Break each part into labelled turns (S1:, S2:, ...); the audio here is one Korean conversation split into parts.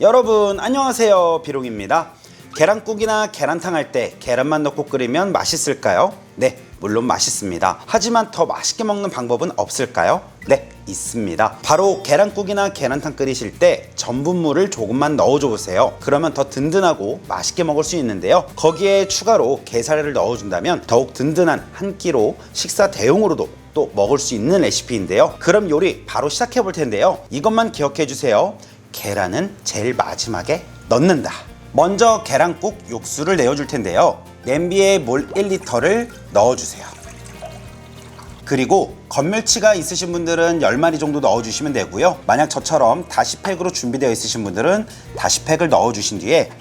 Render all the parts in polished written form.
S1: 여러분 안녕하세요, 비롱입니다. 계란국이나 계란탕 할 때 계란만 넣고 끓이면 맛있을까요? 네, 물론 맛있습니다. 하지만 더 맛있게 먹는 방법은 없을까요? 네, 있습니다. 바로 계란국이나 계란탕 끓이실 때 전분물을 조금만 넣어줘 보세요. 그러면 더 든든하고 맛있게 먹을 수 있는데요, 거기에 추가로 게살을 넣어준다면 더욱 든든한 한 끼로 식사 대용으로도 또 먹을 수 있는 레시피인데요. 그럼 요리 바로 시작해 볼 텐데요, 이것만 기억해 주세요. 계란은 제일 마지막에 넣는다. 먼저 계란국 육수를 내어줄 텐데요, 냄비에 물 1리터를 넣어주세요. 그리고 건멸치가 있으신 분들은 10마리 정도 넣어주시면 되고요, 만약 저처럼 다시팩으로 준비되어 있으신 분들은 다시팩을 넣어주신 뒤에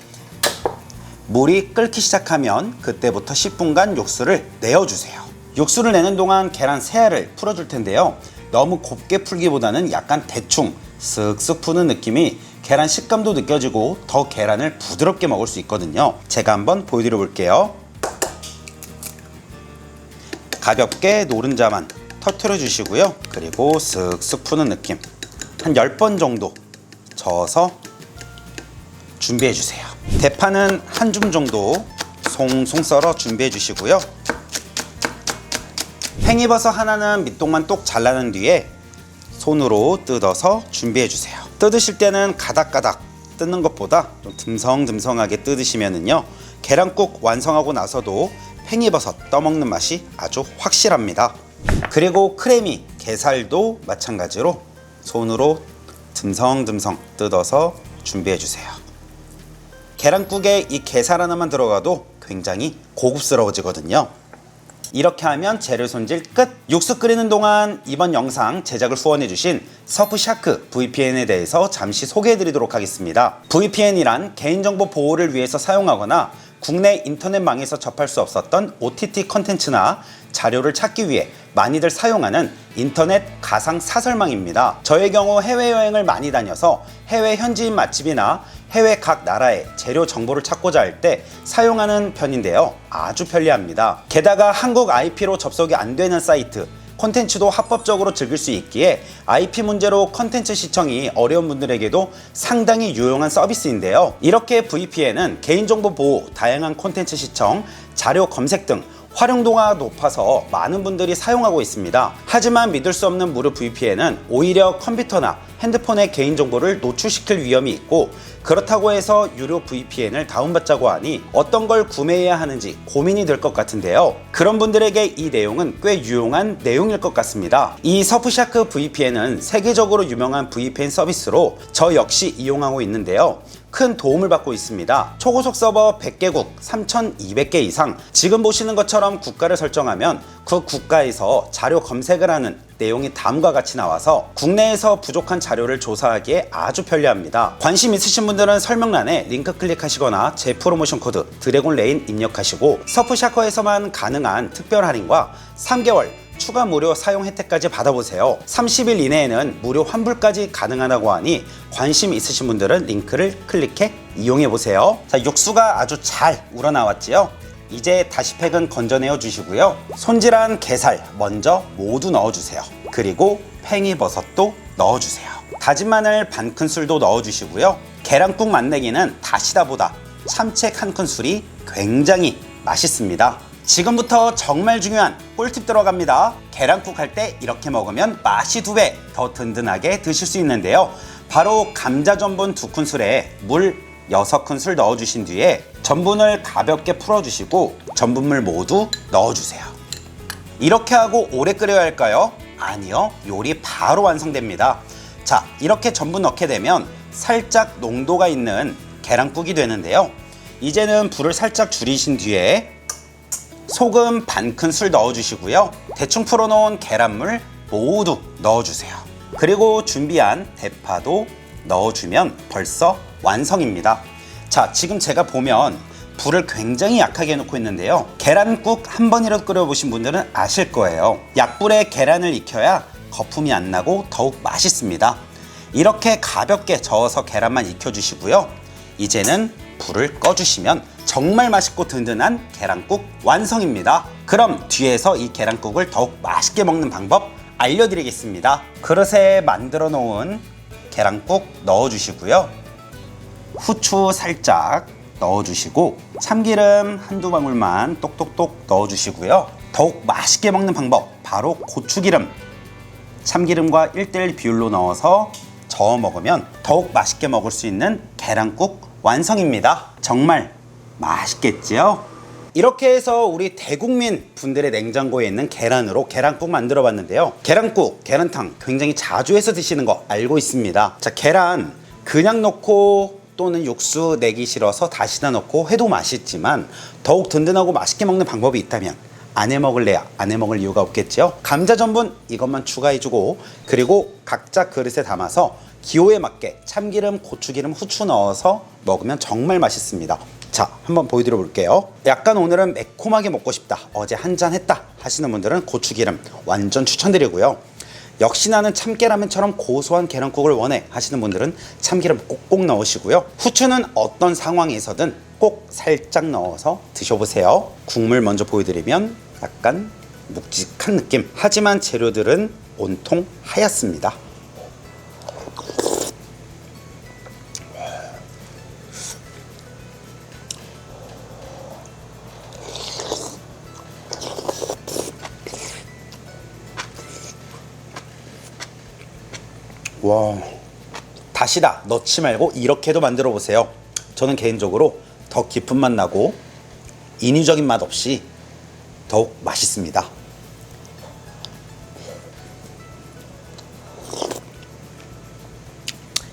S1: 물이 끓기 시작하면 그때부터 10분간 육수를 내어주세요. 육수를 내는 동안 계란 3알을 풀어줄 텐데요, 너무 곱게 풀기보다는 약간 대충 쓱쓱 푸는 느낌이 계란 식감도 느껴지고 더 계란을 부드럽게 먹을 수 있거든요. 제가 한번 보여드려 볼게요. 가볍게 노른자만 터트려 주시고요, 그리고 쓱쓱 푸는 느낌 한 10번 정도 저어서 준비해 주세요. 대파는 한 줌 정도 송송 썰어 준비해 주시고요, 팽이버섯 하나는 밑동만 똑 잘라낸 뒤에 손으로 뜯어서 준비해 주세요. 뜯으실 때는 가닥가닥 뜯는 것보다 좀 듬성듬성하게 뜯으시면은요, 계란국 완성하고 나서도 팽이버섯 떠먹는 맛이 아주 확실합니다. 그리고 크래미 게살도 마찬가지로 손으로 듬성듬성 뜯어서 준비해 주세요. 계란국에 이 게살 하나만 들어가도 굉장히 고급스러워지거든요. 이렇게 하면 재료 손질 끝! 육수 끓이는 동안 이번 영상 제작을 후원해주신 서프샤크 VPN에 대해서 잠시 소개해드리도록 하겠습니다. VPN이란 개인정보 보호를 위해서 사용하거나 국내 인터넷망에서 접할 수 없었던 OTT 컨텐츠나 자료를 찾기 위해 많이들 사용하는 인터넷 가상 사설망입니다. 저의 경우 해외여행을 많이 다녀서 해외 현지인 맛집이나 해외 각 나라의 재료 정보를 찾고자 할 때 사용하는 편인데요, 아주 편리합니다. 게다가 한국 IP로 접속이 안 되는 사이트, 콘텐츠도 합법적으로 즐길 수 있기에 IP 문제로 콘텐츠 시청이 어려운 분들에게도 상당히 유용한 서비스인데요, 이렇게 VPN은 개인정보 보호, 다양한 콘텐츠 시청, 자료 검색 등 활용도가 높아서 많은 분들이 사용하고 있습니다. 하지만 믿을 수 없는 무료 VPN은 오히려 컴퓨터나 핸드폰의 개인정보를 노출시킬 위험이 있고, 그렇다고 해서 유료 VPN을 다운받자고 하니 어떤 걸 구매해야 하는지 고민이 될 것 같은데요, 그런 분들에게 이 내용은 꽤 유용한 내용일 것 같습니다. 이 서프샤크 VPN은 세계적으로 유명한 VPN 서비스로 저 역시 이용하고 있는데요, 큰 도움을 받고 있습니다. 초고속 서버 100개국 3,200개 이상, 지금 보시는 것처럼 국가를 설정하면 그 국가에서 자료 검색을 하는 내용이 다음과 같이 나와서 국내에서 부족한 자료를 조사하기에 아주 편리합니다. 관심 있으신 분들은 설명란에 링크 클릭하시거나 제 프로모션 코드 드래곤레인 입력하시고 서프샤커에서만 가능한 특별 할인과 3개월 추가 무료 사용 혜택까지 받아보세요. 30일 이내에는 무료 환불까지 가능하다고 하니 관심 있으신 분들은 링크를 클릭해 이용해보세요. 자, 육수가 아주 잘 우러나왔지요? 이제 다시팩은 건져내어 주시고요, 손질한 게살 먼저 모두 넣어주세요. 그리고 팽이버섯도 넣어주세요. 다진 마늘 반 큰술도 넣어주시고요, 계란국 맛내기는 다시다보다 참치액 한 큰술이 굉장히 맛있습니다. 지금부터 정말 중요한 꿀팁 들어갑니다. 계란국 할 때 이렇게 먹으면 맛이 2배 더 든든하게 드실 수 있는데요, 바로 감자 전분 2큰술에 물 6큰술 넣어주신 뒤에 전분을 가볍게 풀어주시고 전분물 모두 넣어주세요. 이렇게 하고 오래 끓여야 할까요? 아니요, 요리 바로 완성됩니다. 자, 이렇게 전분 넣게 되면 살짝 농도가 있는 계란국이 되는데요, 이제는 불을 살짝 줄이신 뒤에 소금 반 큰술 넣어주시고요, 대충 풀어놓은 계란물 모두 넣어주세요. 그리고 준비한 대파도 넣어주면 벌써 완성입니다. 자, 지금 제가 보면 불을 굉장히 약하게 해놓고 있는데요, 계란국 한 번이라도 끓여보신 분들은 아실 거예요. 약불에 계란을 익혀야 거품이 안 나고 더욱 맛있습니다. 이렇게 가볍게 저어서 계란만 익혀주시고요, 이제는 불을 꺼주시면 정말 맛있고 든든한 계란국 완성입니다. 그럼 뒤에서 이 계란국을 더욱 맛있게 먹는 방법 알려드리겠습니다. 그릇에 만들어 놓은 계란국 넣어주시고요. 후추 살짝 넣어주시고 참기름 한두 방울만 똑똑똑 넣어주시고요. 더욱 맛있게 먹는 방법, 바로 고추기름, 참기름과 1:1 비율로 넣어서 저어 먹으면 더욱 맛있게 먹을 수 있는 계란국 완성입니다. 정말 맛있겠지요? 이렇게 해서 우리 대국민 분들의 냉장고에 있는 계란으로 계란국 만들어 봤는데요. 계란국, 계란탕 굉장히 자주 해서 드시는 거 알고 있습니다. 자, 계란 그냥 넣고 또는 육수 내기 싫어서 다시다 넣고 해도 맛있지만 더욱 든든하고 맛있게 먹는 방법이 있다면 안 해 먹을래야 안 해 먹을 이유가 없겠죠. 감자 전분 이것만 추가해주고, 그리고 각자 그릇에 담아서 기호에 맞게 참기름, 고추기름, 후추 넣어서 먹으면 정말 맛있습니다. 자, 한번 보여드려 볼게요. 약간 오늘은 매콤하게 먹고 싶다, 어제 한잔 했다 하시는 분들은 고추기름 완전 추천드리고요. 역시 나는 참깨라면처럼 고소한 계란국을 원해 하시는 분들은 참기름 꼭꼭 넣으시고요. 후추는 어떤 상황에서든 꼭 살짝 넣어서 드셔보세요. 국물 먼저 보여드리면 약간 묵직한 느낌, 하지만 재료들은 온통 하얗습니다. 와, 다시다 넣지 말고 이렇게도 만들어 보세요. 저는 개인적으로 더 깊은 맛 나고 인위적인 맛 없이 더욱 맛있습니다.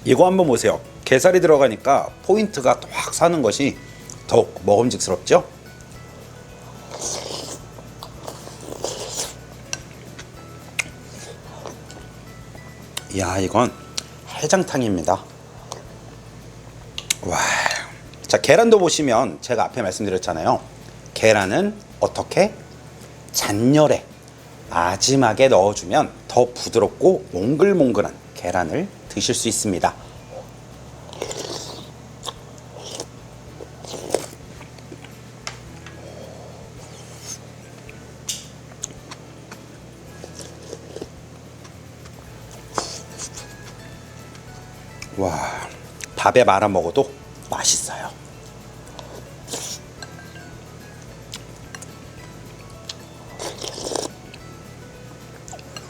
S1: 이거 한번 보세요. 게살이 들어가니까 포인트가 확 사는 것이 더욱 먹음직스럽죠? 이야, 이건 해장탕입니다. 와, 자, 계란도 보시면 제가 앞에 말씀드렸잖아요. 계란은 어떻게 잔열에 마지막에 넣어주면 더 부드럽고 몽글몽글한 계란을 드실 수 있습니다. 와, 밥에 말아 먹어도 맛있어요.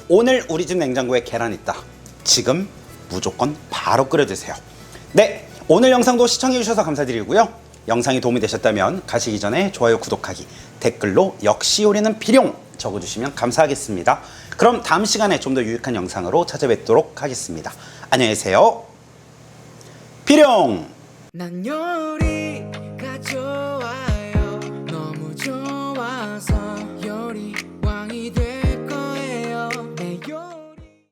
S1: 오늘 우리 집 냉장고에 계란 있다, 지금 무조건 바로 끓여 드세요. 네, 오늘 영상도 시청해 주셔서 감사드리고요. 영상이 도움이 되셨다면 가시기 전에 좋아요, 구독하기, 댓글로 역시 요리는 비룡 적어주시면 감사하겠습니다. 그럼 다음 시간에 좀 더 유익한 영상으로 찾아뵙도록 하겠습니다. 안녕히 계세요. 비룡!
S2: 난 요리